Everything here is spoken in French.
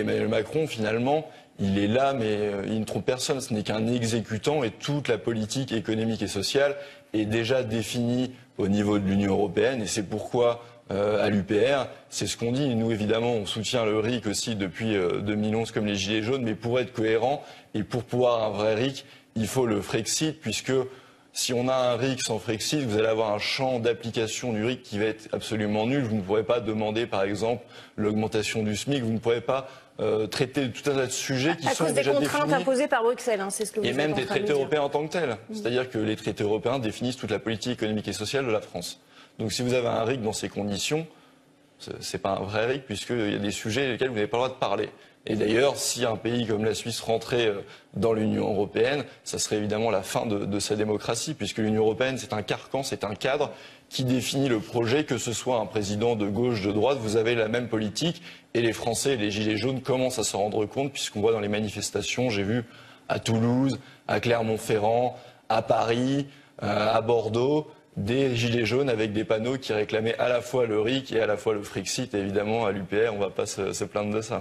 Emmanuel Macron, finalement, il est là, mais il ne trompe personne. Ce n'est qu'un exécutant et toute la politique économique et sociale est déjà définie au niveau de l'Union européenne. Et c'est pourquoi, à l'UPR, c'est ce qu'on dit. Nous, évidemment, on soutient le RIC aussi depuis 2011 comme les Gilets jaunes, mais pour être cohérent et pour pouvoir un vrai RIC, il faut le Frexit, puisque si on a un RIC sans Frexit, vous allez avoir un champ d'application du RIC qui va être absolument nul. Vous ne pourrez pas demander, par exemple, l'augmentation du SMIC. Vous ne pourrez pas traiter tout un tas de sujets qui sont déjà définis. À cause des contraintes imposées par Bruxelles, c'est ce que vous êtes en train de dire. Et même des traités européens en tant que tels. C'est-à-dire que les traités européens définissent toute la politique économique et sociale de la France. Donc si vous avez un RIC dans ces conditions, c'est pas un vrai RIC, puisqu'il y a des sujets lesquels vous n'avez pas le droit de parler. Et d'ailleurs, si un pays comme la Suisse rentrait dans l'Union européenne, ça serait évidemment la fin de sa démocratie, puisque l'Union européenne, c'est un carcan, c'est un cadre qui définit le projet, que ce soit un président de gauche, de droite, vous avez la même politique. Et les Français et les Gilets jaunes commencent à s'en rendre compte, puisqu'on voit dans les manifestations, j'ai vu à Toulouse, à Clermont-Ferrand, à Paris, à Bordeaux, des Gilets jaunes avec des panneaux qui réclamaient à la fois le RIC et à la fois le Frexit. Et évidemment, à l'UPR, on ne va pas se plaindre de ça.